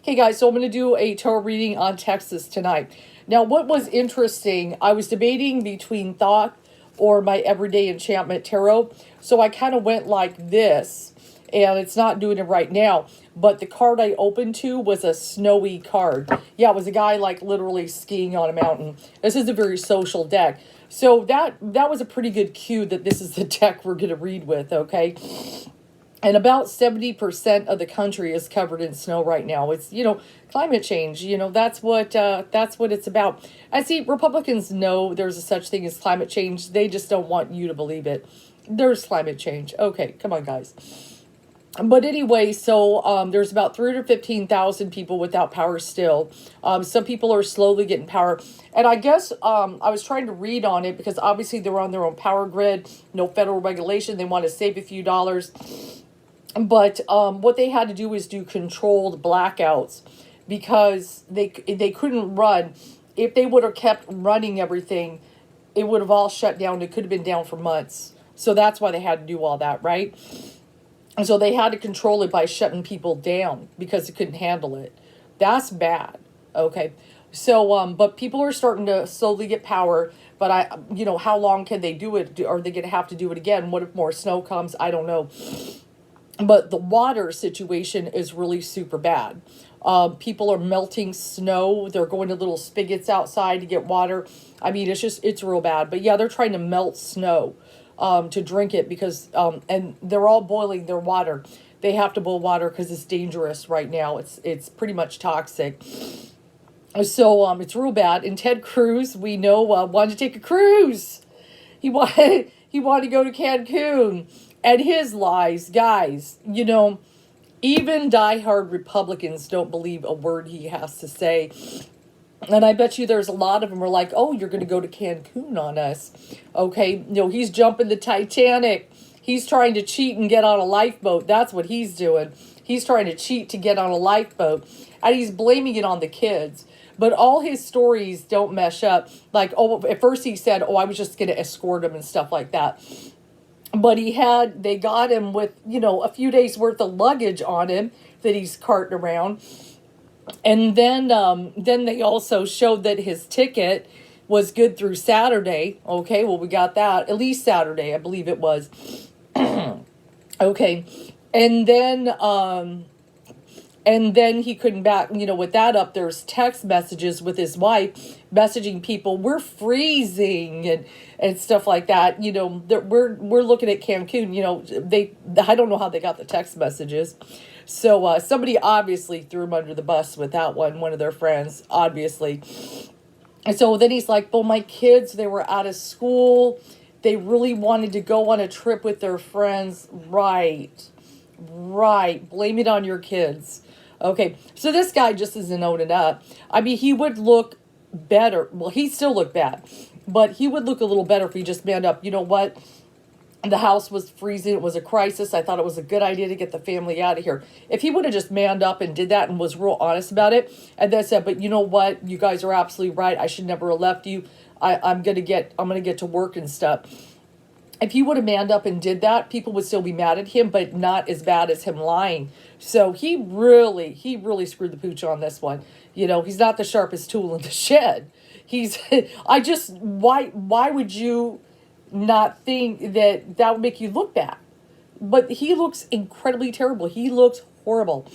Okay, guys, so I'm going to do a tarot reading on Texas tonight. Now, what was interesting, I was debating between Thought or my Everyday Enchantment Tarot. So I kind of went like this, and it's not doing it right now. But the card I opened to was a snowy card. Yeah, it was a guy like literally skiing on a mountain. This is a very social deck. So that was a pretty good cue that this is the deck we're going to read with, okay? And about 70% of the country is covered in snow right now. It's, climate change. That's what it's about. I see Republicans know there's a such thing as climate change. They just don't want you to believe it. There's climate change. Okay, come on, guys. But anyway, so there's about 315,000 people without power still. Some people are slowly getting power. And I guess I was trying to read on it because obviously they're on their own power grid. No federal regulation. They want to save a few dollars. But what they had to do is do controlled blackouts because they couldn't run. If they would have kept running everything, it would have all shut down. It could have been down for months. So that's why they had to do all that, right? And so they had to control it by shutting people down because they couldn't handle it. That's bad, okay? So, but people are starting to slowly get power. But how long can they do it? Are they going to have to do it again? What if more snow comes? I don't know. But the water situation is really super bad. People are melting snow. They're going to little spigots outside to get water. I mean, it's real bad. But yeah, they're trying to melt snow to drink it because, and they're all boiling their water. They have to boil water because it's dangerous right now. It's pretty much toxic. So it's real bad. And Ted Cruz, we know, wanted to take a cruise. He wanted to go to Cancun. And his lies, guys, even diehard Republicans don't believe a word he has to say. And I bet you there's a lot of them are like, oh, you're going to go to Cancun on us. Okay, he's jumping the Titanic. He's trying to cheat and get on a lifeboat. That's what he's doing. He's trying to cheat to get on a lifeboat. And he's blaming it on the kids. But all his stories don't mesh up. Like, at first he said, I was just going to escort him and stuff like that. But they got him with, a few days worth of luggage on him that he's carting around. And then they also showed that his ticket was good through Saturday. Okay, well, we got that. At least Saturday, I believe it was. Okay. And then he couldn't back, with that up, there's text messages with his wife messaging people, we're freezing and stuff like that. We're looking at Cancun, I don't know how they got the text messages. So somebody obviously threw him under the bus with that one of their friends, obviously. And so then he's like, well, my kids, they were out of school. They really wanted to go on a trip with their friends. Right. Blame it on your kids. Okay, so this guy just isn't owning up. I mean, he would look better. Well, he still looked bad. But he would look a little better if he just manned up. You know what? The house was freezing. It was a crisis. I thought it was a good idea to get the family out of here. If he would have just manned up and did that and was real honest about it, and then said, but you know what? You guys are absolutely right. I should never have left you. I'm gonna get to work and stuff. If he would have manned up and did that, people would still be mad at him, but not as bad as him lying. So he really screwed the pooch on this one. He's not the sharpest tool in the shed. Why would you not think that would make you look bad? But he looks incredibly terrible. He looks horrible.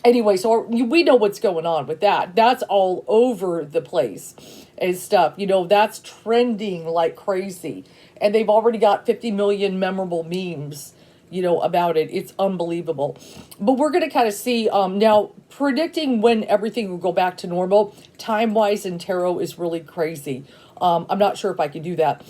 Anyway, so we know what's going on with that. That's all over the place and stuff. That's trending like crazy. And they've already got 50 million memorable memes, about it. It's unbelievable. But we're going to kind of see, now, predicting when everything will go back to normal, time-wise in tarot is really crazy. I'm not sure if I can do that.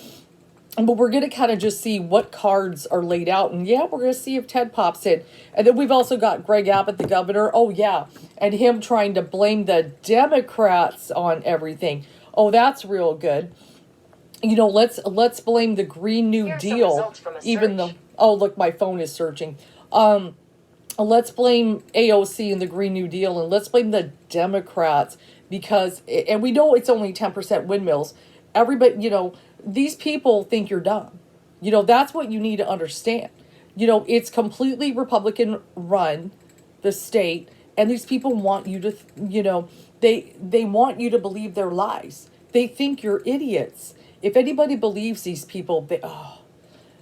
But we're going to kind of just see what cards are laid out. And yeah, we're going to see if Ted pops in. And then we've also got Greg Abbott, the governor. Oh, yeah. And him trying to blame the Democrats on everything. Oh, that's real good. Let's blame the Green New Deal. Even though, look, my phone is searching. Let's blame AOC and the Green New Deal. And let's blame the Democrats. Because, and we know it's only 10% windmills. Everybody, these people think you're dumb. That's what you need to understand. It's completely Republican run, the state. And these people want you to, they want you to believe their lies. They think you're idiots. If anybody believes these people,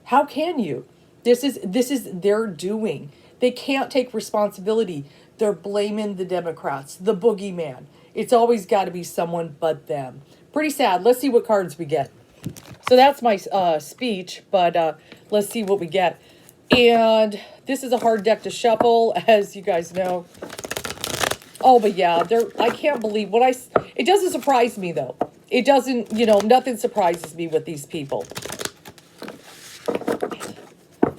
how can you? This is their doing. They can't take responsibility. They're blaming the Democrats, the boogeyman. It's always got to be someone but them. Pretty sad. Let's see what cards we get. So that's my speech, but let's see what we get. And this is a hard deck to shuffle, as you guys know. Oh, but yeah, I can't believe it doesn't surprise me, though. It doesn't, nothing surprises me with these people.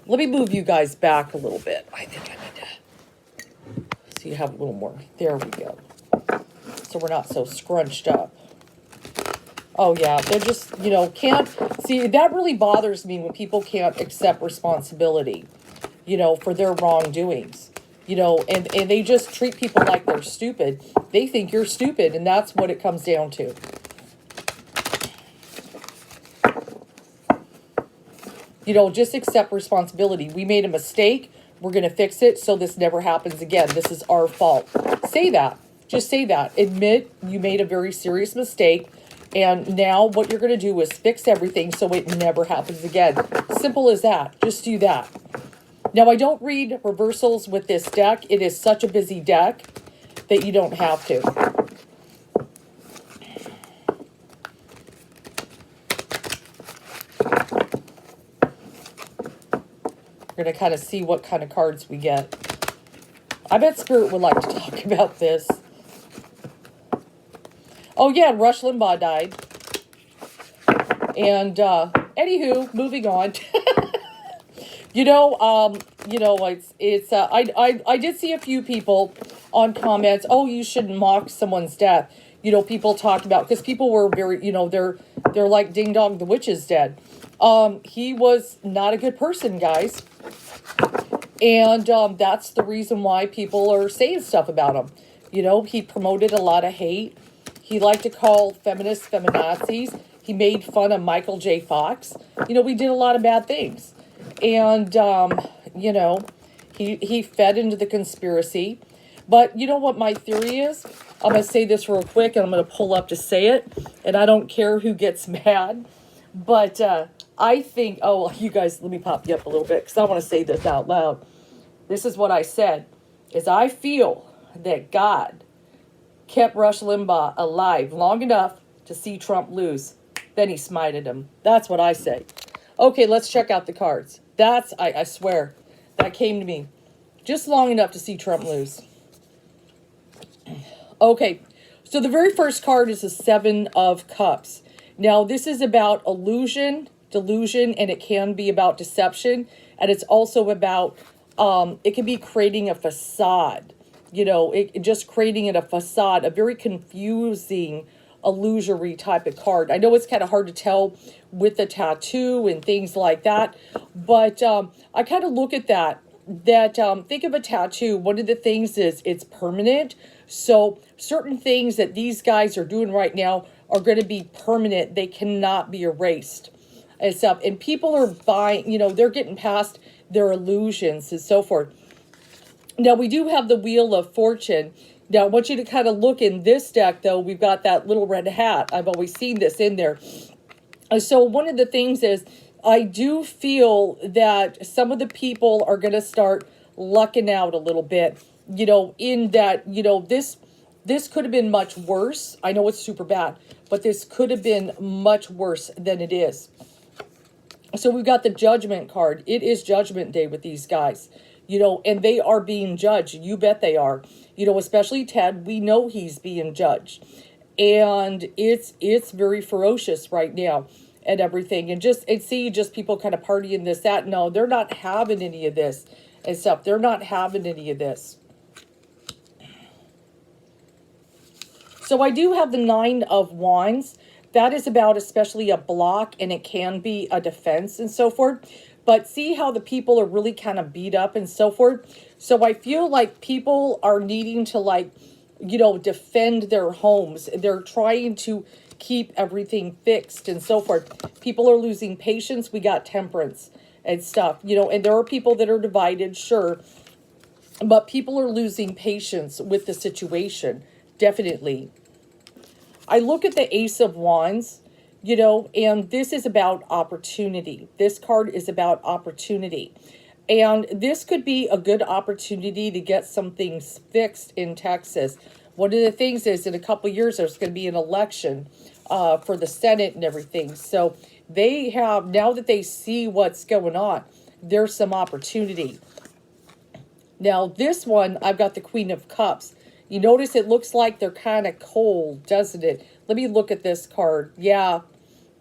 Let me move you guys back a little bit. I think I need to, so you have a little more. There we go. So we're not so scrunched up. Oh, yeah, they're just, can't, see, that really bothers me when people can't accept responsibility, for their wrongdoings, and they just treat people like they're stupid. They think you're stupid, and that's what it comes down to. Just accept responsibility. We made a mistake. We're going to fix it so this never happens again. This is our fault. Say that. Just say that. Admit you made a very serious mistake. And now what you're going to do is fix everything so it never happens again. Simple as that. Just do that. Now, I don't read reversals with this deck. It is such a busy deck that you don't have to. We're going to kind of see what kind of cards we get. I bet Spirit would like to talk about this. Oh, yeah, Rush Limbaugh died. And, anywho, moving on. I did see a few people on comments, oh, you shouldn't mock someone's death. People talked about, because people were very, they're like, ding dong, the witch is dead. He was not a good person, guys. And, that's the reason why people are saying stuff about him. He promoted a lot of hate. He liked to call feminists feminazis. He made fun of Michael J. Fox. We did a lot of bad things. And, he fed into the conspiracy. But you know what my theory is? I'm going to say this real quick, and I'm going to pull up to say it. And I don't care who gets mad. But I think, you guys, let me pop you up a little bit, because I want to say this out loud. This is what I said, is I feel that God kept Rush Limbaugh alive long enough to see Trump lose. Then he smited him. That's what I say. Okay, let's check out the cards. I swear, that came to me just long enough to see Trump lose. Okay, so the very first card is the Seven of Cups. Now, this is about illusion, delusion, and it can be about deception. And it's also about, it can be creating a facade. Just creating a facade, a very confusing, illusory type of card. I know it's kind of hard to tell with the tattoo and things like that, but I kind of look at that, think of a tattoo. One of the things is it's permanent. So certain things that these guys are doing right now are going to be permanent. They cannot be erased and stuff. And people are buying, they're getting past their illusions and so forth. Now, we do have the Wheel of Fortune. Now, I want you to kind of look in this deck, though. We've got that little red hat. I've always seen this in there. So one of the things is I do feel that some of the people are going to start lucking out a little bit, in that, this could have been much worse. I know it's super bad, but this could have been much worse than it is. So we've got the Judgment card. It is Judgment Day with these guys. And they are being judged. You bet they are. Especially Ted, we know he's being judged. And it's very ferocious right now and everything. And see people kind of partying this, that. No, they're not having any of this and stuff. They're not having any of this. So I do have the Nine of Wands. That is about especially a block, and it can be a defense and so forth. But see how the people are really kind of beat up and so forth. So I feel like people are needing to defend their homes. They're trying to keep everything fixed and so forth. People are losing patience. We got Temperance and stuff, and there are people that are divided, sure. But people are losing patience with the situation. Definitely. I look at the Ace of Wands, and this is about opportunity. This card is about opportunity. And this could be a good opportunity to get some things fixed in Texas. One of the things is in a couple of years, there's going to be an election for the Senate and everything. So they have, now that they see what's going on, there's some opportunity. Now, this one, I've got the Queen of Cups. You notice it looks like they're kind of cold, doesn't it? Let me look at this card. Yeah,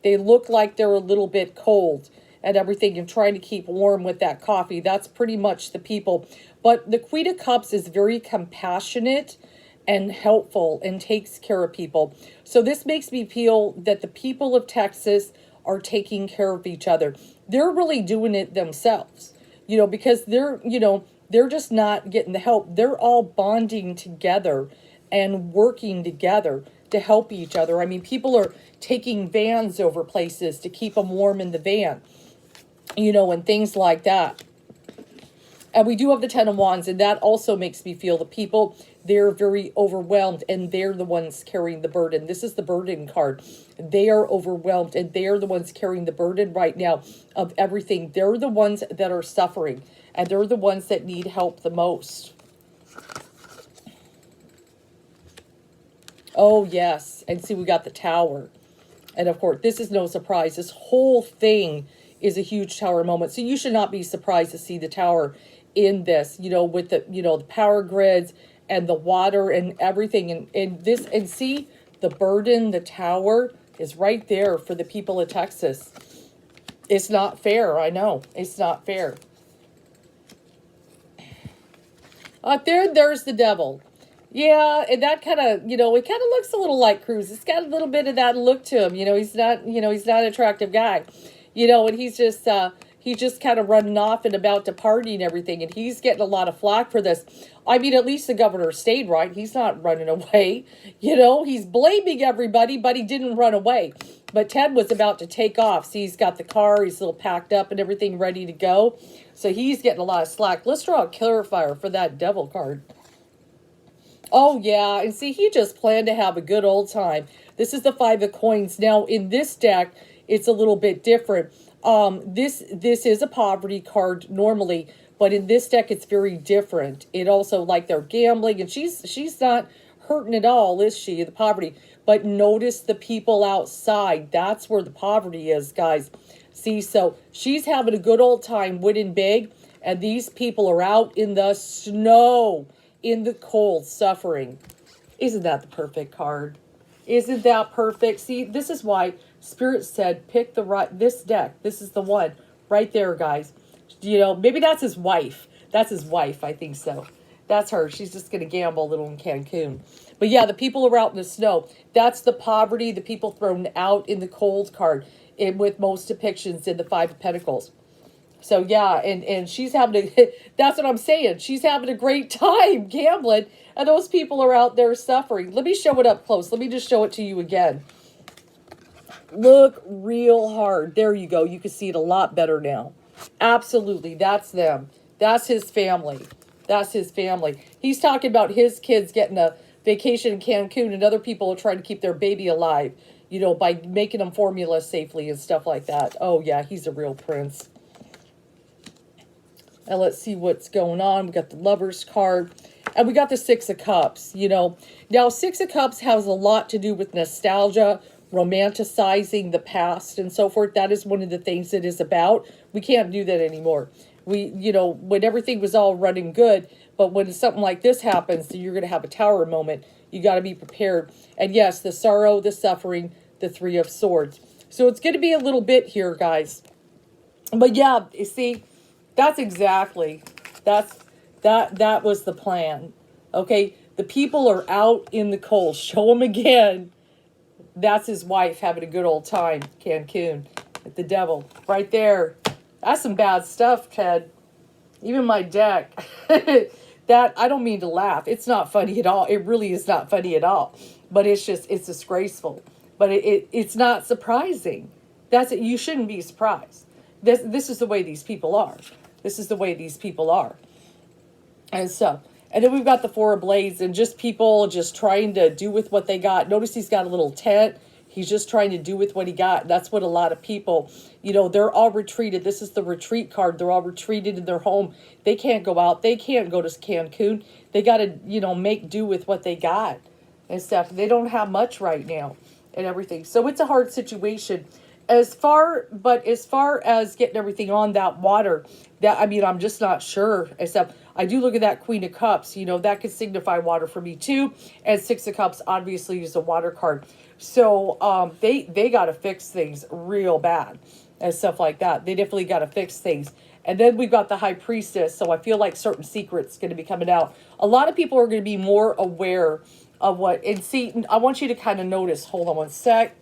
they look like they're a little bit cold and everything, and trying to keep warm with that coffee. That's pretty much the people. But the Queen of Cups is very compassionate and helpful and takes care of people. So this makes me feel that the people of Texas are taking care of each other. They're really doing it themselves, because they're just not getting the help. They're all bonding together and working together to help each other. I mean, people are taking vans over places to keep them warm in the van, and things like that. And we do have the Ten of Wands, and that also makes me feel the people, they're very overwhelmed, and they're the ones carrying the burden. This is the burden card. They are overwhelmed, and they're the ones carrying the burden right now of everything. They're the ones that are suffering, and they're the ones that need help the most. Oh, yes. And see, we got the Tower. And of course, this is no surprise. This whole thing is a huge Tower moment. So you should not be surprised to see the Tower in this, with the, the power grids and the water and everything. And see, the burden, the Tower is right there for the people of Texas. It's not fair. I know. It's not fair. There's the Devil. Yeah, and that kind of, it kind of looks a little like Cruz. It's got a little bit of that look to him. He's not an attractive guy. And he's just kind of running off and about to party and everything. And he's getting a lot of flack for this. I mean, at least the governor stayed, right? He's not running away. He's blaming everybody, but he didn't run away. But Ted was about to take off. See, he's got the car. He's all packed up and everything ready to go. So he's getting a lot of slack. Let's draw a clarifier for that Devil card. Oh, yeah. And see, he just planned to have a good old time. This is the Five of Coins. Now, in this deck, it's a little bit different. This is a poverty card normally, but in this deck, it's very different. It also, like, they're gambling, and she's not hurting at all, is she, the poverty? But notice the people outside. That's where the poverty is, guys. See, so she's having a good old time winning big, and these people are out in the snow, in the cold, suffering. Isn't that the perfect card? Isn't that perfect? See, this is why Spirit said, pick this deck. This is the one right there, guys. Maybe that's his wife. That's his wife. I think so. That's her. She's just going to gamble a little in Cancun. But yeah, the people are out in the snow. That's the poverty, the people thrown out in the cold card, with most depictions in the Five of Pentacles. So yeah, and she's having that's what I'm saying. She's having a great time gambling, and those people are out there suffering. Let me show it up close. Let me just show it to you again. Look real hard. There you go. You can see it a lot better now. Absolutely. That's them. That's his family. That's his family. He's talking about his kids getting a vacation in Cancun, and other people are trying to keep their baby alive, by making them formula safely and stuff like that. Oh yeah, he's a real prince. And let's see what's going on. We got the Lover's card. And we got the Six of Cups, Now, Six of Cups has a lot to do with nostalgia, romanticizing the past, and so forth. That is one of the things it is about. We can't do that anymore. When everything was all running good, but when something like this happens, you're going to have a Tower moment. You got to be prepared. And yes, the sorrow, the suffering, the Three of Swords. So it's going to be a little bit here, guys. But yeah, you see, that's exactly, that was the plan. Okay, the people are out in the cold. Show them again. That's his wife having a good old time, Cancun, with the Devil. Right there. That's some bad stuff, Ted. Even my deck. That, I don't mean to laugh. It's not funny at all. It really is not funny at all. But it's disgraceful. But it's not surprising. That's it. You shouldn't be surprised. This is the way these people are. This is the way these people are. and stuff. And then we've got the Four of Blades and just people just trying to do with what they got. Notice he's got a little tent. He's just trying to do with what he got. That's what a lot of people, they're all retreated. This is the retreat card. They're all retreated in their home. They can't go out. They can't go to Cancun. They got to, make do with what they got and stuff. They don't have much right now and everything. So it's a hard situation. But as far as getting everything on that water, I'm just not sure. Except I do look at that Queen of Cups, that could signify water for me too. And Six of Cups obviously is a water card. So they got to fix things real bad and stuff like that. They definitely got to fix things. And then we've got the High Priestess. So I feel like certain secrets going to be coming out. A lot of people are going to be more aware of and see, I want you to kind of notice, hold on one sec.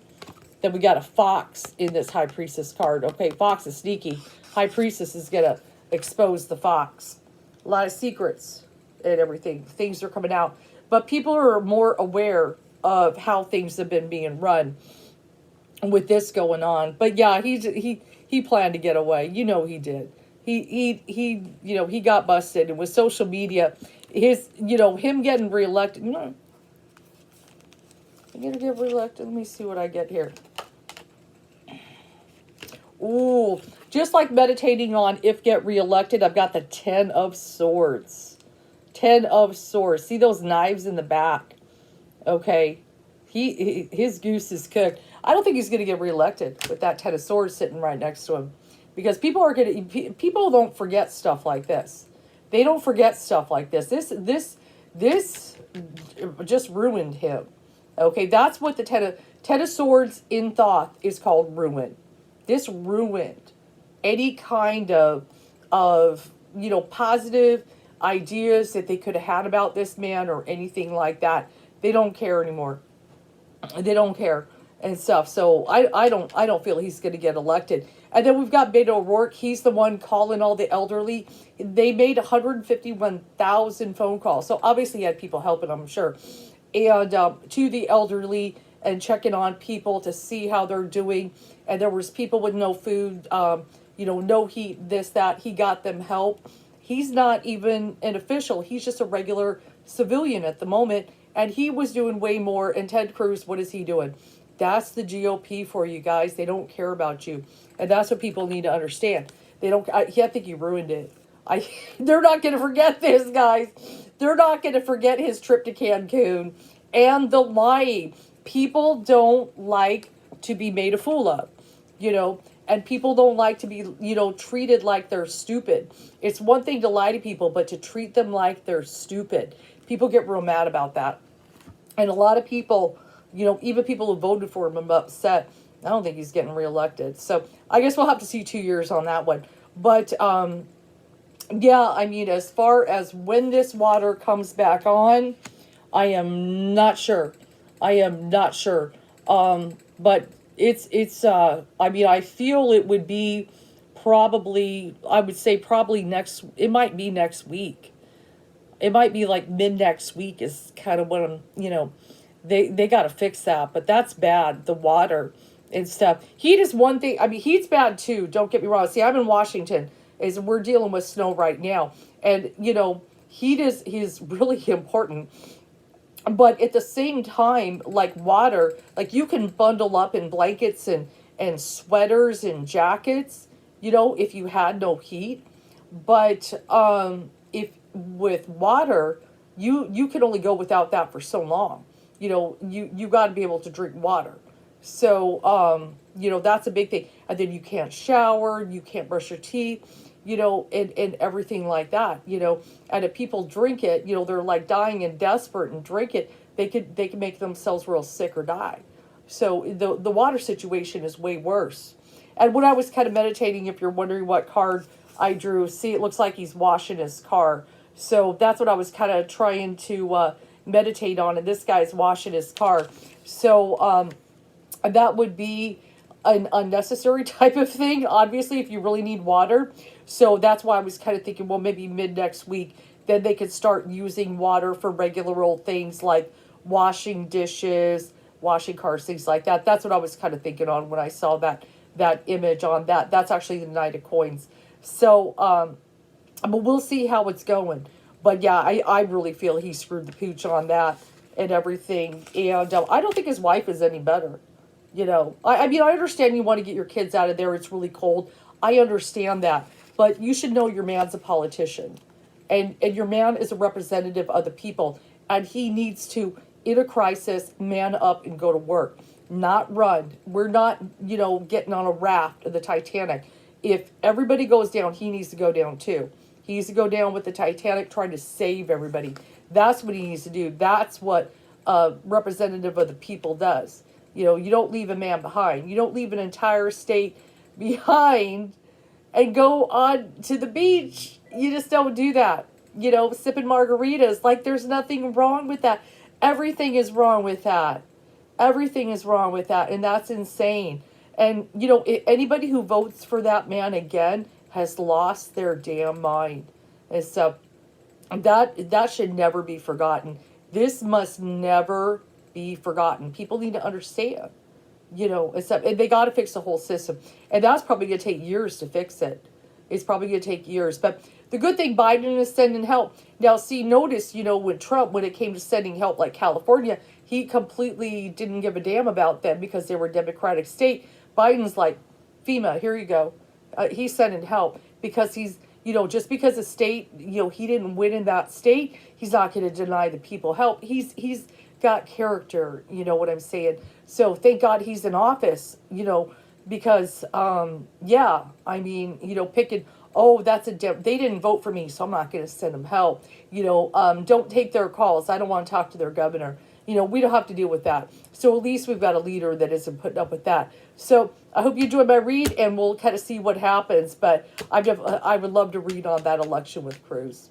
Then we got a Fox in this High Priestess card. Okay, Fox is sneaky. High Priestess is going to expose the Fox. A lot of secrets and everything. Things are coming out. But people are more aware of how things have been being run with this going on. But yeah, he planned to get away. He did. He got busted. And with social media, him getting reelected. I'm going to get reelected. Let me see what I get here. Ooh, just like meditating on if get reelected, I've got the 10 of Swords. 10 of Swords. See those knives in the back? Okay. His goose is cooked. I don't think he's going to get reelected with that 10 of Swords sitting right next to him. Because people don't forget stuff like this. They don't forget stuff like this. This just ruined him. Okay, that's what the Ten of Swords in Thoth is called, ruin. This ruined any kind of positive ideas that they could have had about this man or anything like that. They don't care anymore. They don't care and stuff. So I don't feel he's going to get elected. And then we've got Beto O'Rourke. He's the one calling all the elderly. They made 151,000 phone calls. So obviously he had people helping, I'm sure. And to the elderly and checking on people to see how they're doing. And there was people with no food, no heat, this, that. He got them help. He's not even an official. He's just a regular civilian at the moment. And he was doing way more. And Ted Cruz, what is he doing? That's the GOP for you guys. They don't care about you. And that's what people need to understand. I think he ruined it. They're not going to forget this, guys. They're not going to forget his trip to Cancun and the lying. People don't like to be made a fool of, and people don't like to be, treated like they're stupid. It's one thing to lie to people, but to treat them like they're stupid. People get real mad about that. And a lot of people, even people who voted for him are upset. I don't think he's getting reelected. So I guess we'll have to see 2 years on that one. But, yeah, as far as when this water comes back on, I am not sure. But I feel it would be probably it might be next week. It might be like mid next week is kind of what I'm, they got to fix that. But that's bad, the water and stuff. Heat is one thing. Heat's bad too. Don't get me wrong. See, I'm in Washington. We're dealing with snow right now. And, heat is really important. But at the same time, like water, like you can bundle up in blankets and sweaters and jackets, if you had no heat. But if with water, you can only go without that for so long. You got to be able to drink water. So, that's a big thing. And then you can't shower, you can't brush your teeth. And everything like that, and if people drink it, they're like dying and desperate and drink it, they could make themselves real sick or die. So the water situation is way worse. And when I was kind of meditating, if you're wondering what card I drew, see, it looks like he's washing his car. So that's what I was kind of trying to meditate on. And this guy's washing his car. So that would be an unnecessary type of thing, obviously, if you really need water. So that's why I was kind of thinking, well, maybe mid next week, then they could start using water for regular old things like washing dishes, washing cars, things like that. That's what I was kind of thinking on when I saw that image on that. That's actually the Knight of Coins. So, but we'll see how it's going. But yeah, I really feel he screwed the pooch on that and everything. And I don't think his wife is any better. You know, I mean, I understand you want to get your kids out of there. It's really cold. I understand that. But you should know your man's a politician. And your man is a representative of the people. And he needs to, in a crisis, man up and go to work. Not run. We're not, you know, getting on a raft of the Titanic. If everybody goes down, he needs to go down too. He needs to go down with the Titanic trying to save everybody. That's what he needs to do. That's what a representative of the people does. You know, you don't leave a man behind. You don't leave an entire state behind and go on to the beach. You just don't do that. You know, sipping margaritas. Like, there's nothing wrong with that. Everything is wrong with that. Everything is wrong with that. And that's insane. And, you know, anybody who votes for that man again has lost their damn mind. And so that should never be forgotten. This must never be forgotten. People need to understand, you know, and they got to fix the whole system. And that's probably going to take years to fix it. It's probably going to take years. But the good thing, Biden is sending help. Now, see, notice, you know, when Trump, when it came to sending help like California, he completely didn't give a damn about them because they were a Democratic state. Biden's like, FEMA, here you go. He's sending help because he's, you know, just because a state, you know, he didn't win in that state, he's not going to deny the people help. He's got character, you know what I'm saying? So thank God he's in office, you know, because, yeah, I mean, you know, picking, oh, they didn't vote for me, so I'm not going to send them help. You know, don't take their calls. I don't want to talk to their governor. You know, we don't have to deal with that. So at least we've got a leader that isn't putting up with that. So I hope you enjoyed my read, and we'll kind of see what happens. But I would love to read on that election with Cruz.